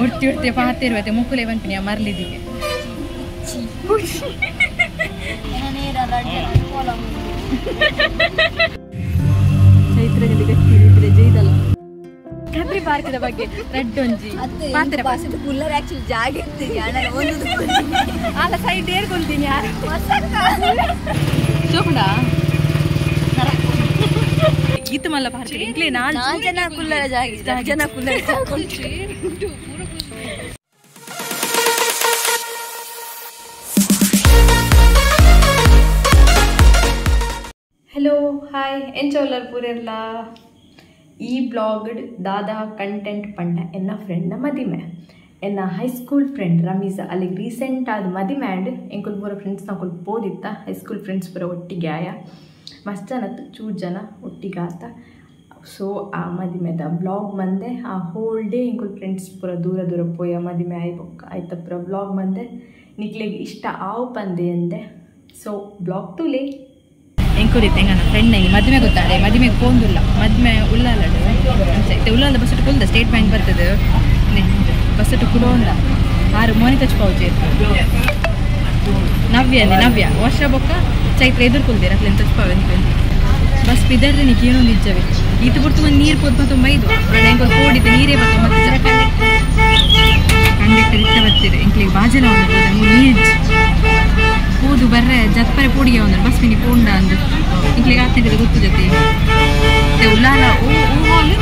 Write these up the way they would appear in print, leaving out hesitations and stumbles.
ಒಡ್ತಿ ಒಡ್ತಿ ಪಾತಿರುವತ್ತೆ ಮುಕ್ಕುಲೆ ಬಂತೀನಿ ಮರಳಿದ್ದೀನಿ ಚೈತ್ರದಲ್ಲಿ ಗಟ್ಟಿ ಜೈದಲ್ಲ ಕದ್ರಿ ಪಾರ್ಕದ ಬಗ್ಗೆ ರೆಡ್ ಒಂಜಿ ಪಾತ್ರ ಕುಲ್ಲರ್ ಆಕ್ಚುಲಿ ಜಾಗ ಇರ್ತೀನಿ ಅಲ್ಲ ಸೈಡ್ ಏರ್ಕೊಂತೀನಿ ಯಾರು ಚೋಕುಂಡ ಈತ ಮಲ್ಲ ಪಾರ್ಕ್ ಇಂಕ್ಲೇ ನಾಲ್ ಜನ ಕುಲ್ಲರ ಜಾಗ ಜನ ಕುಲ್ಲರ ಹಲೋ ಹಾಯ್ ಎಂಚೋಲ್ಲರ್ ಪೂರೆಲ್ಲ ಈ ಬ್ಲಾಗ್ಡ್ ದಾದಾ ಕಂಟೆಂಟ್ ಪಂಡ ಎನ್ನ ಫ್ರೆಂಡ್ನ ಮದಿಮೆ ಎನ್ನ ಹೈಸ್ಕೂಲ್ ಫ್ರೆಂಡ್ ರಮೀಜಾ ಅಲ್ಲಿಗೆ ರೀಸೆಂಟ್ ಆದ ಮದಿಮೆ ಆ್ಯಂಡ್ ಎಂಕುಲ್ ಪೂರ ಫ್ರೆಂಡ್ಸ್ ನಕುಲ್ ಪೋದಿತ್ತ ಹೈಸ್ಕೂಲ್ ಫ್ರೆಂಡ್ಸ್ ಪೂರ ಒಟ್ಟಿಗೆ ಆಯ ಮಸ್ತ್ ಜನ ಚೂರು ಜನ ಒಟ್ಟಿಗೆ ಆತ ಸೊ ಆ ಮದಿಮೆದ ಬ್ಲಾಗ್ ಬಂದೆ ಆ ಹೋಲ್ ಡೇ ಎಂಕುಲ್ ಫ್ರೆಂಡ್ಸ್ ಪೂರ ದೂರ ದೂರ ಪೋಯ ಮದಿಮೆ ಆಯ್ತ ಪೂರ ಬ್ಲಾಗ್ ಬಂದೆ ನಿಕ್ಲಿಗೆ ಇಷ್ಟ ಆವು ಪಂದೆ ಅಂದೆ ಸೊ ಬ್ಲಾಗ್ ತುಲೆ ಎಂಕುಲಿತ್ತೆ ಹೆಂಗ ಫ್ರೆಂಡ್ ನಂಗೆ ಮದುವೆ ಗೊತ್ತಾಡೆ ಮದುವೆಗೆ ಪೋಂದಿಲ್ಲ ಮದುವೆ ಉಳ್ಳಾಲಡು ಉಳ್ಳಾಲ ಬಸ್ಸಟ್ಟು ಕುಲ್ದ ಸ್ಟೇಟ್ ಬ್ಯಾಂಕ್ ಬರ್ತದೆ ಬಸ್ಸಟ್ಟು ಕುಲೋಂದ 6 ಮೋನಿ ತಚ್ಪಾವುಜಿ ನವ್ಯ ಅಂದೆ ನವ್ಯ ವರ್ಷ ಬೊಕ್ಕ ಚೈತ್ರ ಎದುರು ಕುಲ್ದಿರ ಅಕ್ಲೇನು ತಚ್ಪಾವ ಬಸ್ ಬಿದ್ದರ್ರೆ ನೀನು ಏನೋ ನಿಜವೇ ಈತು ಬಿಡ್ತು ಒಂದು ನೀರು ಪೋದ್ ಮತ್ತು ಬೈದು ಹೆಂಗೆ ಕೋಡಿದ್ದು ನೀರೇ ಬತ್ತು ಮತ್ತೆ ಕಂಡಕ್ಟರ್ ಇತ್ತ ಬರ್ತಿದೆ ಎಂಕ್ಲಿಗೆ ಬಾಜಲ ಒಂದು ನೀರು ಕೂದು ಬರ್ರೆ ಜತ್ಪರೆ ಪೋಡಿಗೆ ಒಂದು ಬಸ್ ಮಿನಿ ಪೋಂಡ ಅಂದು ಇಂಕ್ಲಿಗೆ ಆಗ್ತಿದ್ದೆ ಗೊತ್ತು ಜೊತೆ ಉಲ್ಲಾಲ ಹಾಲ್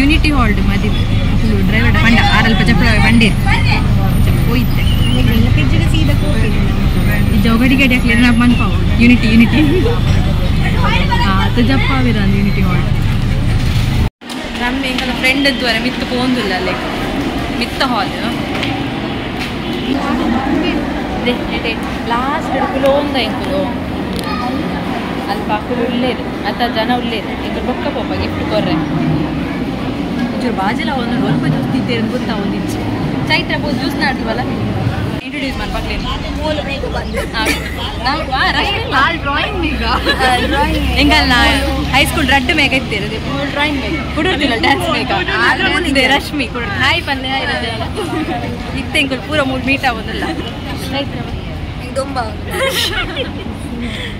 ಯೂನಿಟಿ ಹಾಲ್ಡ್ ಮದುವೆ ಡ್ರೈವರ್ ಪಂಡ ಆರಲ್ಪ ಚಪ್ಪಳ ಬಂಡೆ ಹೋಯ್ತೆ ಈ ಜೋಗಡಿ ಗಡಿ ಹಾಕ್ಲಿ ನಾವು ಮನ್ಪಾವು ಯೂನಿಟಿ ಅದು ಜಪ್ಪಾವಿರ ಅಂದು ಯೂನಿಟಿ ಹಾಲ್ಡ್ ನಮ್ಮ ಹಿಂಗೆಲ್ಲ ಫ್ರೆಂಡ್ ಅಂತಾರೆ ಮಿತ್ತು ಪೋಂದಿಲ್ಲ ಅಲ್ಲಿ ಮಿತ್ತ ಹಾಲ್ ಲಾಸ್ಟ್ ಕುಲೋಂದ ಎಂಕುಲು ಅಲ್ಪ ಕುಲು ಉಳ್ಳೇರು ಅಥವಾ ಜನ ಉಳ್ಳೇರು ಎಂಕುಲು ಬೊಕ್ಕ ಪೋಪ ಗಿಫ್ಟ್ ಕೊರ್ರೆ ಒಂಚೂರು ಬಾಜಿಲ ಒಂದು ಸ್ವಲ್ಪ ಜ್ಯೂಸ್ ತಿಂತೇವೆ ಅಂತ ಗೊತ್ತಾ ಒಂದು ಇಂಚು ಚೈತ್ರ ಬೋದು ಜ್ಯೂಸ್ ನಾಡ್ತೀವಲ್ಲ ಇಂಟ್ರೊಡ್ಯೂಸ್ ಮಾಡಿ ಮಕ್ಳೇನು ಹೆಂಗಲ್ಲ ಹೈಸ್ಕೂಲ್ ರಡ್ಡು ಮೇಗ ಇತ್ತೇರದೆ ಡ್ರಾಯಿಂಗ್ ಮೇಗ ಕುಡಿರ್ತಿಲ್ಲ ಡ್ಯಾನ್ಸ್ ಮೇಗ ರಶ್ಮಿ ಕುಡ ನಾಯಿ ಪಲ್ಯ ಇತ್ತೆ ಎಂಕುಲು ಪೂರ ಮೂರು ಮೀಟ್ ಆಗೋದಿಲ್ಲ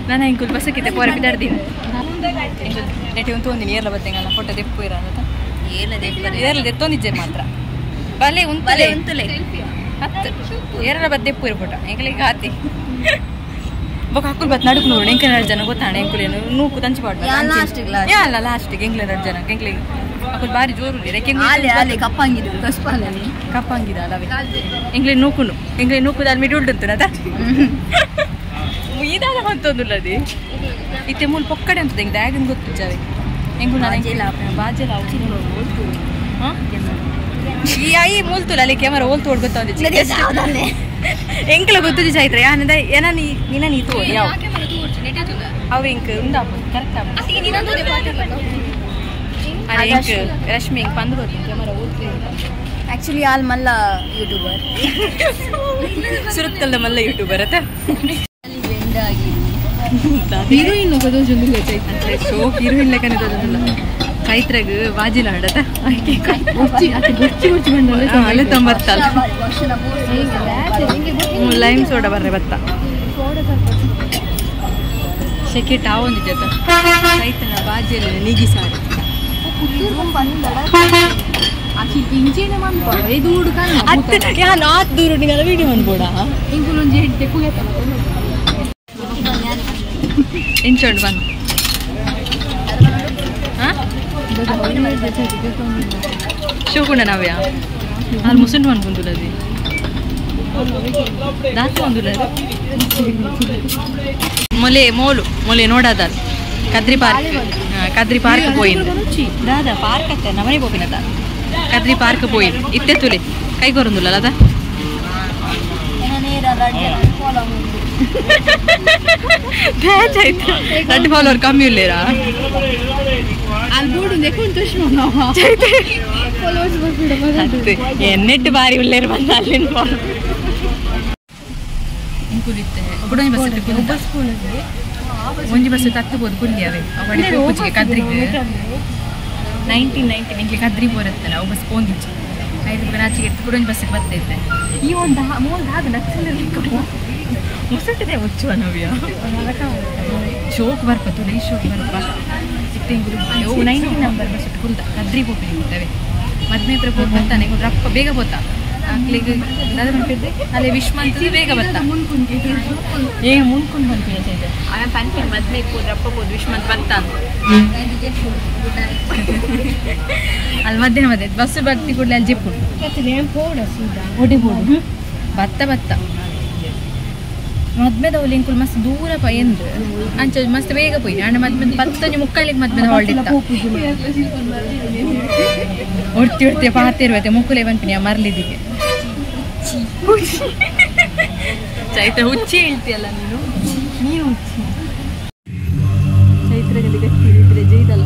ನಾನು ಎಂಕುಲ್ ಬಸ್ಸಕ್ಕಿದ್ದೆ ಪೋರ ಬಿದ್ದಾಡ್ತೀನಿ ನೆಟ್ಟಿ ಒಂದು ತೊಂದಿನಿ ಏರ್ಲ ಬತ್ತೆಂಗಲ್ಲ ಫೋಟೋ ದೆಪ್ಪು ಇರೋದು ಏರ್ಲ ದೆತ್ತೊಂದಿದ್ದೆ ಮಾತ್ರ ಬಲೆ ಉಂತಲೆ ಹತ್ತು ಏರ್ಲ ಬತ್ ದೆಪ್ಪು ಇರೋ ಫೋಟೋ ಎಂಕಲಿಗೆ ಹಾತಿ ಬೊಕ್ಕ ಹಾಕುಲ್ ಬತ್ ನಡುಕು ನೋಡು ಎಂಕ 2 ಜನ ಗೊತ್ತಾಣ ಎಂಕುಲೇನು ನೂಕು ತಂಚಿಪಾಡ್ಬ ಅಲ್ಲ ಲಾಸ್ಟಿಗೆ ಎಂಕ್ಲೆ 2 ಜನ ಎಂಕ್ಲಿಗೆ ಅಕ್ಕಳು ಬಾರಿ ಜೋರು ಕಪ್ಪಂಗಿದ ಅಲ್ಲವೇ ಎಂಗ್ಲೆ ನೂಕುದ ಅಲ್ಲಿ ಮಿಡಿ ಉಳ್ಳುತ್ತು ಅದ ಇದಾದ ಹೊಂತೊಂದುಲ್ಲದಿ ಇತ್ತೆ ಮೂಲ ಪೊಕ್ಕಡೆ ಅಂತದೆ ಹೆಂಗೆ ದ್ಯಾಗನ್ ಗೊತ್ತು ಜಾವೆ ಹೆಂಗು ನಾನು ಬಾಜೆಲ್ಲ ಈ ಐ ಮೂಲ್ತುಲ್ಲ ಅಲ್ಲಿ ಕ್ಯಾಮರಾ ಓಲ್ತು ಹೊಡ್ ಗೊತ್ತಾಂದಿತ್ತು ಎಂಕ್ಲ ಗೊತ್ತು ಚೈತ್ರ ಯಾನದ ಏನ ನೀ ತೋ ಯಾವ ಅವ ಇಂಕ್ ಉಂದ ಕರೆಕ್ಟ್ ರಶ್ಮಿ ಹಿಂಗೆ ಪಂದು ಬರ್ತೀನಿ ಕ್ಯಾಮರಾ ಓದ್ತೀನಿ ಆ್ಯಕ್ಚುಲಿ ಆಲ್ ಮಲ್ಲ ಯೂಟ್ಯೂಬರ್ ಸುರತ್ಕಲ್ದ ಮಲ್ಲ ಯೂಟ್ಯೂಬರ್ ಅತ್ತ ಹೀರೋಯಿನ್ ಸೊ ಹೀರೋಯಿನ್ ಲೆಕ್ಕನೆ ತೋರಿಸಲ್ಲ ಚೈತ್ರಗ್ ಬಾಜಿಲ ಆಡತ್ತ ಅಲ್ಲೇ ತೊಂಬತ್ತಲ್ಲ ಲೈಮ್ ಸೋಡಾ ಬರ್ರೆ ಬತ್ತ ಸೆಕೆ ಟಾವೊಂದು ಜೊತೆ ಚೈತ್ರನ ಬಾಜಿಯಲ್ಲಿ ನೀಗಿ ಸಾರು ಆಕಿ ಪಿಂಚೇನೆ ಮನ್ಪ ಇದು ಹುಡುಗ ನಾತ್ ದೂರ ನಿಂಗಲ್ಲ ವಿಡಿಯೋ ಅನ್ಬೋಡ ಇಂಗುಲೊಂಜಿ ಹೆಡ್ಡೆ ಕುಗೆತಲ್ಲ ಇಂಚೋಡ್ ಬಂದು ಶೋಕುಂಡ ನಾವ್ಯಾ ಅಲ್ಲಿ ಮುಸುಂಡು ಅನ್ಕೊಂಡುಲ್ಲದಿ ದಾತು ಒಂದುಲ್ಲ ಮೊಲೆ ನೋಡದ ಕದ್ರಿ ಪಾರ್ಕ್ ಪೋಯಿಂದು ದಾದಾ ಪಾರ್ಕ್ ಅತ್ತೆ ನಮನೆ ಪೋಪಿನದ ಕದ್ರಿ ಪಾರ್ಕ್ ಪೋಯಿಂದು ಇತ್ತೆ ತುಲೆ ಕೈ ಕೊರೊಂದುಲ್ಲ ಅದ ಬ್ಯಾಚ್ ಆಯ್ತು 2 ಫಾಲೋವರ್ ಕಮ್ಮಿ ಇಲ್ಲೇರಾ ಎನ್ನೆಟ್ಟು ಬಾರಿ ಉಳ್ಳೇರು ಬಂದ ಅಲ್ಲಿನ ಒಂಜಿ ಬಸ್ ತತ್ತಬೋದು ಕುಲ್ಲಿ ಅವೇ ಅವಳಿಗೆ ಕದ್ರಿಗೆ 1990 ನಿಂಗೆ ಕದ್ರಿ ಬೋರತ್ತಲ್ಲ ಅವು ಬಸ್ ಪೋಂದಿಚ್ಚು 5 ಆಚೆಗೆ ಎತ್ತು ಕೂಡ ಬಸ್ಸಿಗೆ ಬರ್ತೈತೆ ಈ ಒಂದು ಮೂರು ಹಾಗೆ ನಕ್ಸಲಿರ್ಲಿಕ್ಕೆ ಮುಸುಟ್ಟಿದೆ ಮುಚ್ಚುವ ನವ್ಯ ಶೋಕ್ ಬರ್ಪ ತುಳಿ ಶೋಕ್ ಬರ್ಪ ಚಿಕ್ಕ 19 ನಂಬರ್ ಬಸ್ ಕುಲ್ದ ಕದ್ರಿ ಹೋಗ್ತೇವೆ ಮದ್ಮೆ ಹತ್ರ ಹೋಗಿ ಬರ್ತಾನೆ ರಪ್ಪ ಬೇಗ ಬೋತಾ ಅಕ್ಲಿಗೆ ಅಲ್ಲೇ ವಿಶ್ವಂತ ಬೇಗ ಬರ್ತಾ ಏನು ಮುಂದ್ಕೊಂಡು ಬಂತೀವಿ ಸೈತೆ ಆಮೇಲೆ ಪಂಚಮಿ ಮದ್ಮೆ ಹೋದ್ ರಪ್ಪ ಹೋದ್ ವಿಶ್ವಂತ ಬರ್ತಾ ಅಲ್ಲಿ ಮಧ್ಯಾಹ್ನ ಬಸ್ಸು ಬರ್ತಿ ಕೂಡಲೇ ಅಲ್ಲಿ ಜಿಪ್ಪು ಒಡಿ ಬೋಡು ಭತ್ತ ಮದ್ಮೆದವು ಲಿಂಕುಲ್ ಮಸ್ತ್ ದೂರ ಪಯಂದು ಅಂಚ ಮಸ್ತ್ ಬೇಗ ಪೋಯಿ ಅಣ್ಣ ಮದ್ಮೆ 10 ಮುಕ್ಕಾಲಿಗೆ ಮದ್ಮೆದ ಹೊರಡಿತ್ತ ಹೊಡ್ತಿ ಪಾತಿರುವತ್ತೆ ಮುಕ್ಕುಲೆ ಬಂತೀನಿ ಮರ್ಲಿದಿಗೆ ಚೈತ್ರ ಹುಚ್ಚಿ ಹೇಳ್ತೀಯಲ್ಲ ನೀನು ಹುಚ್ಚಿ ಚೈತ್ರದಲ್ಲಿ ಗಟ್ಟಿದ್ರೆ ಜೈದಲ್ಲ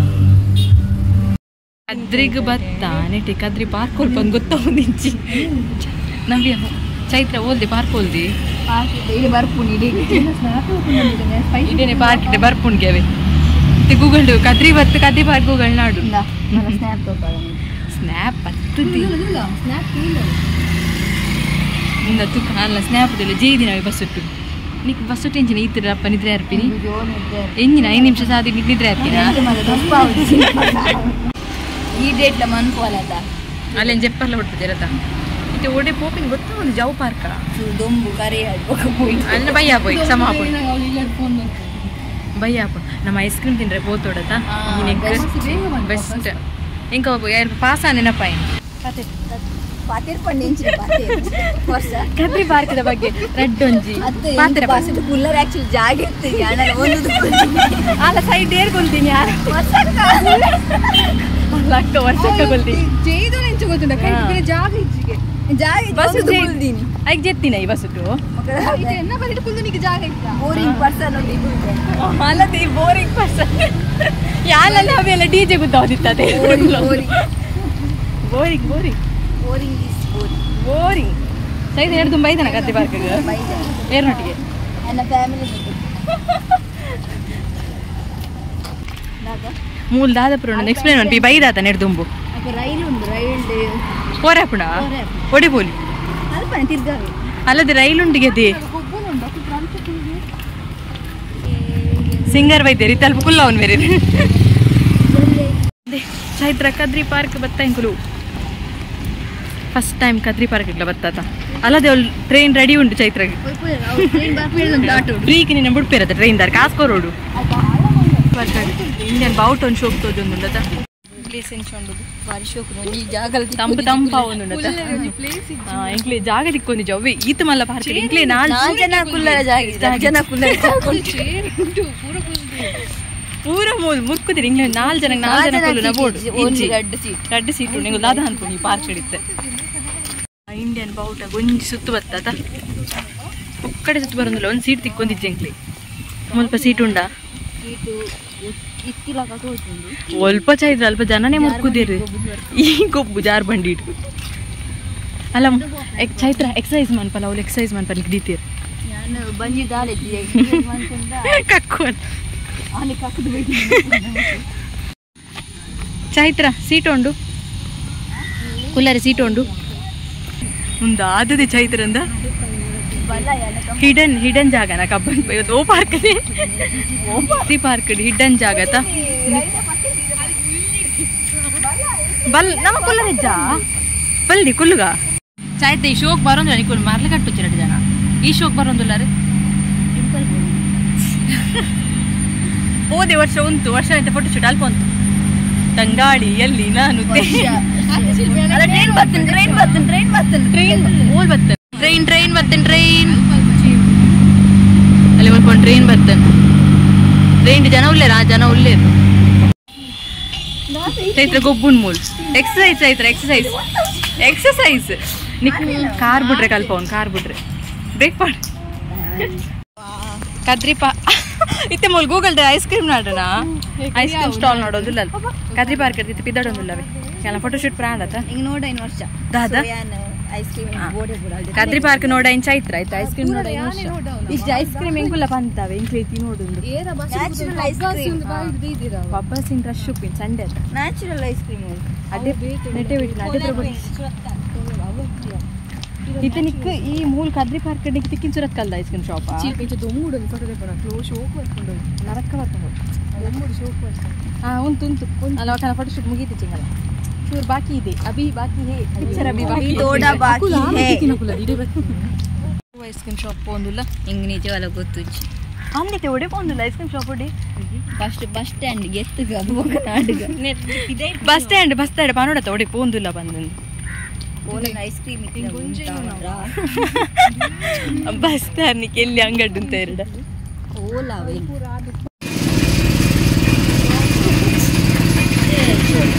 ಕದ್ರಿಗೆ ಬತ್ತ ನೆಟ್ಟಿ ಕದ್ರಿ ಪಾರ್ಕ್ ಹೋಗಿ ಬಂದು ಗೊತ್ತಾವುದಿಂಚಿ ನವ್ಯ ಚೈತ್ರ ಓಲ್ದಿ ಪಾರ್ಕ್ ಓಲ್ದಿ ಇದೇನೆ ಪಾರ್ಕ್ ಇದೆ ಬರ್ಪುಣ್ಗೆ ಅವೆ ಗೂಗಲ್ ಕದ್ರಿ ಬತ್ತು ಕದ್ರಿ ಪಾರ್ಕ್ ಗೂಗಲ್ ನಾಡು ಸ್ನ್ಯಾಪ್ ಬರ್ತದೆ ಇಂದ ತುಕ್ಕ ಅಲ್ಲ ಸ್ನ್ಯಾಪ್ ಜೈದಿ ನಾವೇ ಬಸ್ಸುಟ್ಟು ನೀನು ಬಸ್ಸುಟ್ಟು ಎಂಜಿನ ಈತರಪ್ಪ ನಿದ್ರೆ ಇರ್ತೀನಿ ಎಂಜಿನ 5 ನಿಮಿಷ ಸಾದಿ ನಿದ್ರೆ ಇರ್ತೀನಿ ಈ ಡೇಟ್ಲ ಮನ್ಕೋಲದ ಅಲ್ಲೇನು ಜೆಪ್ಪರ್ಲ ಹೊಡ್ತಿದ್ದೀರತ್ತ ಇತ್ತೆ ಓಡೆ ಪೋಪಿನ ಗೊತ್ತಾ ಒಂದು ಜಾವ್ ಪಾರ್ಕ ದೊಂಬು ಕರೆ ಹೋಗಿ ಅಲ್ಲ ಬಯ್ಯ ಪೋಯ್ ಸಮ ಬಯ್ಯ ಪೋ ನಮ್ಮ ಐಸ್ ಕ್ರೀಮ್ ತಿಂದ್ರೆ ಪೋತೋಡತ್ತ ಬೆಸ್ಟ್ ಇಂಕ ಯಾರು ಪಾಸ ನೆನಪಾಯಿ ಕದ್ರಿ ಪಾರ್ಕದ ಬಗ್ಗೆ ರೆಡ್ ಒಂಜಿ ಕುಲ್ಲರ್ ಆಕ್ಚುಲಿ ಜಾಗ ಇರ್ತೀವಿ ಅಲ್ಲ ಸೈಡ್ ಏರ್ಕೊಂತೀನಿ ಅಕ್ಕ ವರ್ಷಕ್ಕೆ ಕೊಲ್ತೀನಿ ಐಕ್ ಜೆತ್ತಿನ ಈ ಬಸ್ಸುಟ್ಟು ಅಲ್ಲದೆ ಬೋರಿಂಗ್ ಪರ್ಸನ್ ಯಾರಲ್ಲಿ ಅವೆಲ್ಲ ಡಿಜೆ ಗೊತ್ತಾಗುತ್ತದೆ ಬೋರಿಂಗ್ ಸೈದ್ ಎರಡು ತುಂಬ ಐದನ ಕದ್ರಿ ಪಾರ್ಕಿಗೆ ಏರ್ನೊಟ್ಟಿಗೆ ಮೂಲ್ ದಾದಪುರ ಎಕ್ಸ್ಪ್ಲೇನ್ ಮಾಡಿ ಬೈದಾತ ನೆಡ್ದುಂಬು ಪೋರಾಪುಣ ಒಡಿಬೋಲಿ ಅಲ್ಲದೆ ರೈಲುಂಡಿಗೆ ಅದೇ ಸಿಂಗರ್ ಬೈದೇರಿ ತಲ್ಪ ಕುಲ್ಲ ಅವನು ಬೇರೆ ಚೈತ್ರ ಕದ್ರಿ ಪಾರ್ಕ್ ಬತ್ತಾ ಇಂಕುಲು ಫಸ್ಟ್ ಟೈಮ್ ಕದ್ರಿ ಪಾರ್ಕ್ಗೆ ಬತ್ತಾತ ಅಲ್ಲದೆ ಅವಳು ಟ್ರೈನ್ ರೆಡಿ ಉಂಟು ಚೈತ್ರಗೆ ಫ್ರೀಗೆ ನಿನ್ನ ಬಿಡ್ಪಿರತ್ತೆ ಟ್ರೈನ್ ದಾರ ಕಾಸ್ಕೋರೋಡು ಇಂಡಿಯನ್ ಬಾವುಟ ಒಂದು ಶೋಕ್ ತೋಜೊಂದುಂಡತ ಪ್ಲೇಸ್ ಎಂಚೊಂಡುದು ಬಾರಿ ಶೋಕ್ ಈ ಜಾಗ ತಂಪು ತಂಪ ಒಂದುಂಡತ ಇಂಕ್ಲೆ ಜಾಗ ದಿಕ್ಕೊಂದು ಜವ್ವೆ ಈತ ಮಲ್ಲ ಪಾರ್ಕ್ ಇಂಕ್ಲೆ 4 ಜನ ಕುಲ್ಲರ ಜಾಗ ಪೂರ ಮೂಲ್ ಮುಕ್ಕುದಿರಿ ಇಂಗ್ಲೆ 4 ಜನ ಕುಲ್ಲ ಬೋರ್ಡ್ ಗಡ್ಡ ಸೀಟು ನಿಂಗೆ ದಾದ ಅನ್ಕೊಂಡು ಈ ಪಾರ್ಕ್ ಹಿಡಿತ್ತೆ ಇಂಡಿಯನ್ ಬಾವುಟ ಗೊಂಜಿ ಸುತ್ತು ಬತ್ತದ ಒಕ್ಕಡೆ ಸುತ್ತು ಬರೋದಿಲ್ಲ ಒಂದು ಸೀಟ್ ತಿಕ್ಕೊಂಡಿದ್ದೆ ಇಂಕ್ಲೆ ಸ್ವಲ್ಪ ಸೀಟ್ ಉಂಡ ಸ್ವಲ್ಪ ಚೈತ್ರ ಅಲ್ಪ ಜನನೇ ಮುರ್ಕುದಿರಿ ಈ ಗೊಬ್ಬು ಜಾರ್ ಬಂಡಿ ಇಟ್ಟು ಅಲ್ಲ ಚೈತ್ರ ಎಕ್ಸಸೈಸ್ ಮನ್ಪಲ್ಲ ಅವ್ಳು ಎಕ್ಸಸೈಸ್ ಮನ್ಪಲ್ಲ ಹಿಡಿತೀರಿ ಕಕ್ಕು ಚೈತ್ರ ಸೀಟ್ ಉಂಡು ಕುಲ್ಲರೆ ಸೀಟ್ ಉಂಡು ಒಂದು ಆದದೆ ಚೈತ್ರ ಅಂದ ಹಿಡನ್ ಜಾಗನ ಕಬ್ಬನ್ ಓ ಪಾರ್ಕ್ ಪಾರ್ಕ್ ಹಿಡನ್ ಜಾಗತ ಬಲ್ ನಮ್ಮ ಕುಲ್ಲರಿಜ್ಜ ಬಲ್ದಿ ಕುಲ್ಲುಗ ಚಾಯ್ತ ಈ ಶೋಕ್ ಬರೋದಿಲ್ಲ ನಿಕ್ಕೊಂಡು ಮಾರ್ಲಿ ಕಟ್ಟು 2 ಜನ ಈ ಶೋಕ್ ಬರೋದಿಲ್ಲ ರೀ ಹೋದೆ ವರ್ಷ ಉಂಟು ವರ್ಷ ಅಂತ ಫೋಟೋ ಶೂಟ್ ಅಲ್ಪ ಉಂಟು ತಂಗಾಳಿ ಎಲ್ಲಿ ನಾನು ಟ್ರೈನ್ ಅಲ್ಲಿ ಬರ್ಕೊಂಡು ಟ್ರೈನ್ ಬರ್ತೇನೆ ಟ್ರೈನ್ ಜನ ಉಳ್ಳೇರ ಆ ಜನ ಉಳ್ಳೇರು ಚೈತ್ರ ಗೊಬ್ಬುನ್ ಮೂಲ್ ಎಕ್ಸಸೈಸ್ ಚೈತ್ರ ಎಕ್ಸಸೈಸ್ ಕಾರ್ ಬಿಟ್ರೆ ಕಲ್ಪ ಕಾರ್ ಬಿಟ್ರೆ ಬ್ರೇಕ್ ಮಾಡಿ ಕದ್ರಿಪಾ ಇತ್ತೆ ಮೂಲ್ ಗೂಗಲ್ ಐಸ್ ಕ್ರೀಮ್ ನಾಡೋಣ ಐಸ್ ಕ್ರೀಮ್ ಸ್ಟಾಲ್ ನೋಡೋದಿಲ್ಲ ಕದ್ರಿ ಪಾರ್ಕ್ ಇರ್ತಿತ್ತು ಪಿದ್ದಾಡೋದಿಲ್ಲವೇ ಎಲ್ಲ ಫೋಟೋ ಶೂಟ್ ಪ್ರಾಣತ ಈಗ ನೋಡ 1 ವರ್ಷ ದಾದಾ ಕದ್ರಿ ಪಾರ್ಕ್ ನೋಡ ಇನ್ ಚೈತ್ರ ಆಯ್ತು ಐಸ್ ಕ್ರೀಮ್ ನೋಡ ಇಷ್ಟ ಐಸ್ ಕ್ರೀಮ್ ಹೆಂಗುಲ್ಲ ಬಂತಾವೆ ಹೆಂಗ್ ಐತಿ ನೋಡುದು ಬಬ್ಬಲ್ಸ್ ಇನ್ ರಶ್ ಉಪ್ಪಿನ ಸಂಡೆ ನ್ಯಾಚುರಲ್ ಐಸ್ ಕ್ರೀಮ್ ಅದೇ ನೆಟ್ಟೆ ಬಿಟ್ಟು ಅದೇ ಇತನಿಕ್ ಈ ಮೂಲ ಕದ್ರಿ ಪಾರ್ಕ್ ಕಡೆ ತಿಕ್ಕಿನ ಸುರತ್ ಕಲ್ದ ಐಸ್ ಕ್ರೀಮ್ ಶಾಪ್ ಚೀಪಿಂಚ ದೊಮ್ಮುಡು ಫೋಟೋ ತೆಪ್ಪಣ ಕ್ಲೋಸ್ ಶೋಕ್ ಬರ್ಕೊಂಡು ನರಕ ಬರ್ಕೊಂಡು ದೊಮ್ಮುಡು ಶೋಕ್ ಬರ್ಕೊಂಡು ಉಂಟು ಅಲ್ಲ ಒಟ್ಟ ಫೋಟೋ ಶೂಟ್ ಮುಗೀತಿ ಚಿಂಗಲ್ಲ ಚೂರು ಬಾಕಿ ಇದೆ ಅಭಿ ಬಾಕಿ ಹೇ ಪಿಕ್ಚರ್ ಅಭಿ ಬಾಕಿ ತೋಡ ಬಾಕಿ ಹೇ ಐಸ್ ಕ್ರೀಮ್ ಶಾಪ್ ಒಂದಿಲ್ಲ ಹಿಂಗೆ ನಿಜವಲ್ಲ ಗೊತ್ತುಂಚಿ ಅಂದಿತ್ತೆ ಒಡೆ ಒಂದಿಲ್ಲ ಐಸ್ ಕ್ರೀಮ್ ಶಾಪ್ ಒಡೆ ಫಸ್ಟ್ ಬಸ್ ಸ್ಟ್ಯಾಂಡ್ ಎತ್ತುಗ ಅದು ಹೋಗ ನಾಡುಗ ಬಸ್ ಸ್ಟ್ಯಾಂಡ್ ಪಾನೋಡತ್ತ ಒಡೆ ಪೋಂದಿಲ್ಲ ಬಂದು ಓಲನ್ ಐಸ್ ಕ್ರೀಮ್ ಬಸ್ ಸ್ಟ್ಯಾಂಡ್ ಎಲ್ಲಿ ಅಂಗಡಿ ಅಂತ ಎರಡು ಓಲಾವೆ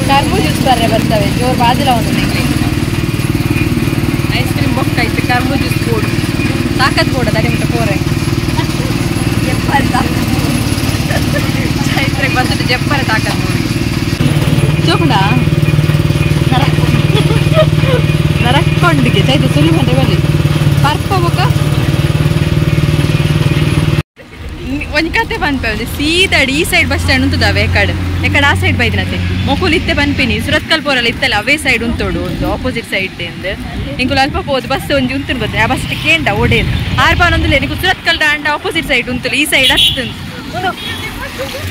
ಕರ್ಬೂಜ ಜ್ಯೂಸ್ ಬರ್ತವೆ ಜೋರು ಬಾಜಿಲ ಒಂದು ಐಸ್ ಕ್ರೀಮ್ ಬೊಕ್ಕ ಐತೆ ಕರ್ಬೂಜ ಜ್ಯೂಸ್ ಕೊಡು ತಾಕತ್ ಕೊಡ ತಡೆ ಮುಟ್ಟ ಕೋರೆ ಚೈತ್ರಿಗೆ ಬಂದ್ಬಿಟ್ಟು ಜಪ್ಪರೆ ತಾಕತ್ ಚೋಕುಂಡ ನರಕ್ಕೊಂಡಿಗೆ ಚೈತ್ರ ಸುಳ್ಳು ಗಂಟೆ ಬರಲಿ ಬರ್ಪ ಬೊಕ್ಕ ಒಂದು ಕತೆ ಬಂದ್ಪೆ ಸೀದಾಡಿ ಈ ಸೈಡ್ ಬಸ್ ಸ್ಟ್ಯಾಂಡ್ ಉಂಟುದಾವೆ ಎಕಡೆ ಆ ಸೈಡ್ ಬೈದಿನತೆ ಮೊಕುಲ್ ಇತ್ತೆ ಬಂದ್ಪಿನಿ ಸುರತ್ಕಲ್ ಪೋರಲ್ಲಿ ಇತ್ತಲ್ಲ ಅವೇ ಸೈಡ್ ಉಂಟೋಡು ಒಂದು ಆಪೋಸಿಟ್ ಸೈಡ್ ಎಂದು ಇಂಕುಲು ಅಲ್ಪ ಹೋದ್ ಬಸ್ ಒಂಜಿ ಉಂಟು ಗೊತ್ತೆ ಆ ಬಸ್ ಕೇಂಡ ಒಡೇನು ಆರ್ಪಾನೊಂದುಲೆ ನಿಂಕು ಸುರತ್ಕಲ್ ದಾಂಡ ಆಪೋಸಿಟ್ ಸೈಡ್ ಉಂಟು ಈ ಸೈಡ್ ಅಷ್ಟು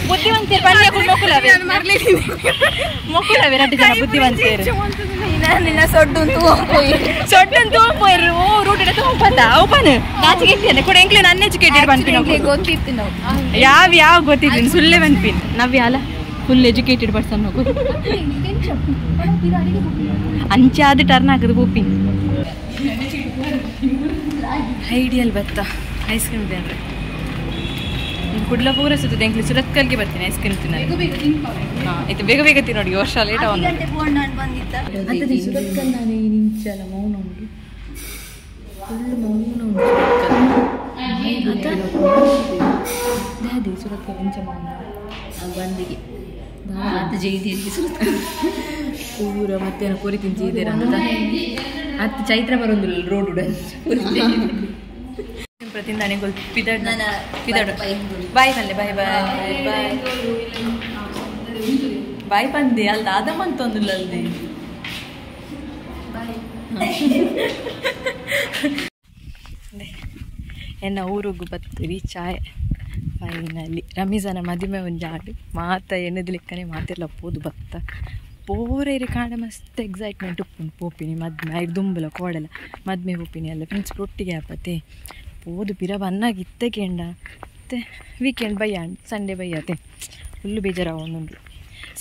ಬುದ್ಧಿವಂತೇರು ಬನ್ನಿ ಮೊಕುಲವೇ ರಡ್ಡು ಜನ ಬುದ್ಧಿವಂತೇರು ನಿನ್ನ ಸೊಡ್ಡು ತೋಂಪೋಯ್ರು ಓ ರೂಟ್ ತೋಂಪತ್ತ ಓಪನ್ ನಾಚಿಗೆ ಕೂಡ ಎಂಕ್ಲೆ ಅನ್ಎಜುಕೇಟೆಡ್ ಬಂದ್ಪಿನ ಗೊತ್ತಿತ್ತು ನಾವು ಯಾವ ಗೊತ್ತಿದ್ದೀನಿ ಸುಳ್ಳೆ ಬಂದ್ಪಿನ್ ನವ್ಯ ಅಲ್ಲ ಫುಲ್ ಎಜುಕೇಟೆಡ್ ಪರ್ಸನ್ ಹೋಗು ಅಂಚಾದ ಟರ್ನ್ ಹಾಕದು ಪೂಪಿನ್ ಐಡಿಯಲ್ ಬತ್ತ ಐಸ್ ಕ್ರೀಮ್ ತಿನ್ರಿ ಕುಡ್ಲ ಪೂರ ಸುತ್ತದೆ ಎಂಕ್ಲಿ ಸುರತ್ಕಲ್ಗೆ ಬರ್ತೀನಿ ಐಸ್ ಕ್ರೀಮ್ ತಿನ್ನೋದು ಹಾಂ ಇದು ಬೇಗ ತಿನ್ನೋಡಿ ವರ್ಷ ಲೇಟ್ ಆಗಿ ಸುರತ್ಕಲ್ ನಾನು ನಿಂಚಲ ಮೌನ ಉಂಟು ಫುಲ್ ಮೌನ ಉಂಟು ದಾದಿ ಸುರತ್ಕಲ್ ಇಂಚ ಮೌನ ಬಂದಿಗೆ ಜೈದಿಗೆ ಸುರತ್ಕಲ್ ಪೂರ ಮತ್ತೇನೋ ಪೂರಿ ತಿಂಚಿದ್ದೀರ ಅಂತ ಹತ್ತು ಚೈತ್ರ ಬರೋದಿಲ್ಲ ರೋಡ್ ಉಡ ಪ್ರತಿಂದಾನೆ ಪಿದಾಡು ಬಾಯ್ ಪಲ್ಲೆ ಬಾಯ್ ಬಾಯ್ ಬಾಯ್ ಬಾಯ್ ಪಂದೆ ಅಲ್ದ ಅದಮ್ಮಂತೊಂದಿಲ್ಲ ಅಲ್ದೆ ಎನ್ನ ಊರಿಗೂ ಬತ್ತೀರಿ ಚಾಯ್ ಫೈನಲಿ ರಮೀಜನ ಮದುವೆ ಒಂದು ಆಡು ಮಾತ ಎಣ್ಣೆದ ಲೆಕ್ಕನೆ ಮಾತಿರ್ಲ ಪೋದು ಬತ್ತ ಪೋರೇರಿ ಕಾಣ ಮಸ್ತ್ ಎಕ್ಸೈಟ್ಮೆಂಟ್ ಉಪ್ಪುಂಡು ಪೋಪಿನಿ ಮದ್ಮೆ ಐದು ದುಂಬಲ ಕೋಡಲ ಮದ್ಮೆ ಪೋಪಿನಿ ಎಲ್ಲ ಫ್ರೆಂಡ್ಸ್ ಒಟ್ಟಿಗೆ ಆಪತ್ತೆ ಪೋದು ಪಿರ ಬನ್ನಾಗಿ ಇತ್ತಕೇಂಡ ಮತ್ತೆ ವೀಕೆಂಡ್ ಬಯ್ಯಾಂಡು ಸಂಡೇ ಬಯ್ಯತೆ ಫುಲ್ಲು ಬೇಜಾರಾಗ ಒಂದುಂಡು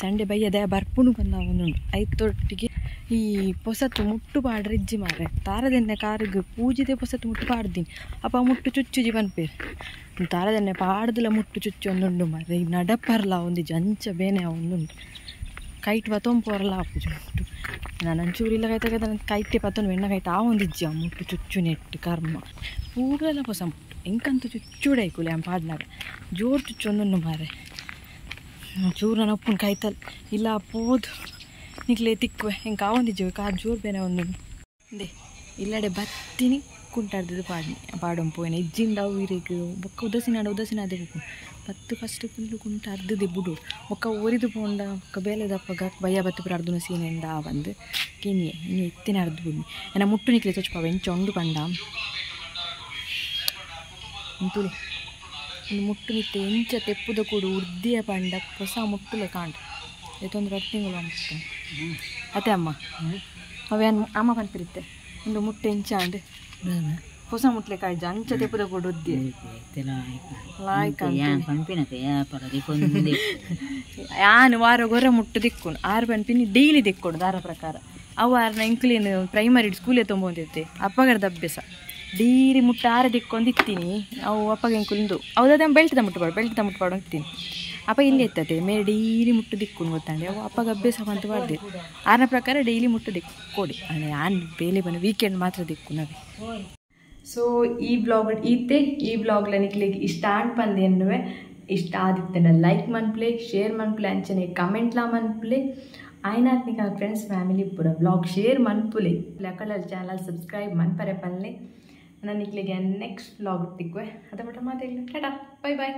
ಸಂಡೇ ಬಯ್ಯದೆ ಬರ್ಪುಣು ಬಂದ ಒಂದುಂಡು ಐತೊಟ್ಟಿಗೆ ಈ ಪೊಸತ್ತು ಮುಟ್ಟು ಪಾಡ್ರೆ ಇಜ್ಜಿ ಮಾರೆ ತಾರದೆಣ್ಣೆ ಕಾರಿಗೆ ಪೂಜಿದೆ ಪೊಸತ್ತು ಮುಟ್ಟು ಪಾಡ್ದೀನಿ ಅಪ್ಪ ಮುಟ್ಟು ಚುಚ್ಚುಜಿ ಬನ್ಪೇರು ತಾರದೆಣ್ಣೆ ಪಾಡ್ದಲ್ಲ ಮುಟ್ಟು ಚುಚ್ಚು ಒಂದುಂಡು ಮಾರೆ ಈ ನಡಪರ್ಲ ಒಂದು ಜಂಚ ಬೇನೆ ಒಂದುಂಡು ಕೈಟ್ ಪತ್ತೊಂಪೋರಲ್ಲ ಆಪುಜು ಮುಟ್ಟು ನಾನು ಅಂಚೂರಿಲ್ಲ ಕೈತಾಗ ಕೈಟೆ ಪತ್ತೊಂದು ಎಣ್ಣ ಕೈಟ್ ಆ ಒಂದು ಇಜ್ಜಿ ಮುಟ್ಟು ಚುಚ್ಚು ನೆಟ್ಟು ಕರ್ಮ ಪೂರೆಲ್ಲ ಹೊಸ ಮುಟ್ಟು ಎಂಕಂತೂ ಚುಚ್ಚುಡೈಕುಲೆ ಆ ಪಾಡ್ನಾಗ ಜೋರು ಚುಚ್ಚು ಒಂದುಂಡು ಮಾರೆ ಚೂರು ನಾನು ಒಪ್ಪುನ ಕೈತಲ್ ಇಲ್ಲ ಪೋದು ನಿಕ್ಲೆ ತಿಕ್ಕುವೆ ಹೆಂಗೆ ಕಾವೊಂದಿದ್ದೇವೆ ಕಾದು ಜೋರು ಬೇನೆ ಒಂದುಂಡು ದೇ ಇಲ್ಲಡೆ ಬತ್ತಿನಿ ಕುಂಟಾಡ್ದು ಪಾಡಂಪೋಯ್ನ ಇಜ್ಜಿಂಡ ಊರಿಗೆ ಬೊಕ್ಕ ಉದಸಿನ ಅದೇ ಬತ್ತು ಫಸ್ಟ್ ಫುಲ್ಲು ಕುಂಟ ಅರ್ಧದೆ ಬುಡು ಬೊಕ್ಕ ಒರಿದು ಪೋಂಡ ಬೊಕ್ಕ ಬೇಲೆ ದಪ್ಪಗ ಬಯ್ಯ ಬತ್ತು ಪುರ ಅರ್ಧನ ಸೀನೆಂಡ ಬಂದು ಕಿನಿಯೆ ಇನ್ನು ಎತ್ತಿನ ಅರ್ಧ ಬುಡ್ನಿ ಏನ ಮುಟ್ಟು ನಿಕ್ಲೆ ಚೊಚ್ಚಪಾವ ಎಂಚ ಉಂಡು ಪಂಡ ತುಳಿ ಇನ್ನು ಮುಟ್ಟು ನಿತ್ತೆ ಎಂಚ ತೆಪ್ಪುದ ಕೂಡು ಉರ್ದಿಯ ಪಂಡ ಹೊಸ ಮುಟ್ಟುಲೆ ಕಾಂಡ ಎತ್ತೊಂದು 2 ತಿಂಗಳು ಅನ್ಸುತ್ತೆ ಅತ್ತೆ ಅಮ್ಮ ಅವೇನು ಅಮ್ಮ ಪಂಪಿರುತ್ತೆ ಒಂದು ಮುಟ್ಟೆ ಎಂಚ ಅಂಡ್ ಹೊಸ ಮುಟ್ಲೆ ಕಾಯ್ಜ ಅಂಚ ತೆಪ್ಪುದ ಕೂಡು ಉದ್ದಿ ಯಾನು ವಾರ ಗೊರ ಮುಟ್ಟು ದಿಕ್ಕು 6 ಪಂಪಿನಿ ಡೈಲಿ ದಿಕ್ಕೊಡು ದಾರ ಪ್ರಕಾರ ಅವು ಆರ್ನ ಇಂಕ್ಲೇನು ಪ್ರೈಮರಿ ಸ್ಕೂಲೇ ತೊಗೊಂಬಂದಿರ್ತೆ ಅಪ್ಪಗರದ ಅಭ್ಯಾಸ ಡೀರಿ ಮುಟ್ಟ 6 ದಿಕ್ಕೊಂದು ಇತ್ತೀನಿ ಅವು ಅಪ್ಪಗೆ ಇಂಕುಲಿಂದು ಹೌದಾದ ಬೆಳ್ತದ ಮುಟ್ಟಪಾಡು ಅಂತೀನಿ ಅಪ್ಪ ಇಲ್ಲಿ ಎತ್ತದೆ ಮೇಲೆ ಡೈಲಿ ಮುಟ್ಟು ದಿಕ್ಕು ಗೊತ್ತಾಂಡೆ ಅವು ಅಪ್ಪಗೆ ಅಭ್ಯಾಸ ಅಂತ ಮಾಡಿದೆ 6ನ ಪ್ರಕಾರ ಡೈಲಿ ಮುಟ್ಟು ದಿಕ್ಕು ಕೊಡಿ ಅಂದರೆ ಆನ್ ಬೇಲೆ ಬನ್ನಿ ವೀಕೆಂಡ್ ಮಾತ್ರ ದಿಕ್ಕು ನಾವೇ ಸೊ ಈ ಬ್ಲಾಗ್ಲ ನಿಕ್ಲಿಗೆ ಇಷ್ಟ ಅನ್ಪಂದೆ ಎನ್ನುವೆ ಇಷ್ಟ ಆದಿತ್ತನ ಲೈಕ್ ಮನ್ಪ್ಲೆ ಶೇರ್ ಮನ್ಪ್ಲೆ ಅಂಚನೆ ಕಮೆಂಟ್ಲ ಮನ್ಪ್ಲೆ ಆಯ್ನಾತ್ ನಿಕ ಫ್ರೆಂಡ್ಸ್ ಫ್ಯಾಮಿಲಿ ಪೂರ ಬ್ಲಾಗ್ ಶೇರ್ ಮನ್ಪುಲೆ ಲಕಳಲ್ ಚಾನಲ್ ಸಬ್ಸ್ಕ್ರೈಬ್ ಮನ್ಪರೆ ಪಲ್ಲೆ ನಾನು ನಿಕ್ಲಿಗೆ ನೆಕ್ಸ್ಟ್ ಬ್ಲಾಗ್ ತಿಕ್ವೆ ಅದ ಮಟ್ಟ ಮಾತಾಡಲಿ ಟಾಟಾ ಬೈ ಬಾಯ್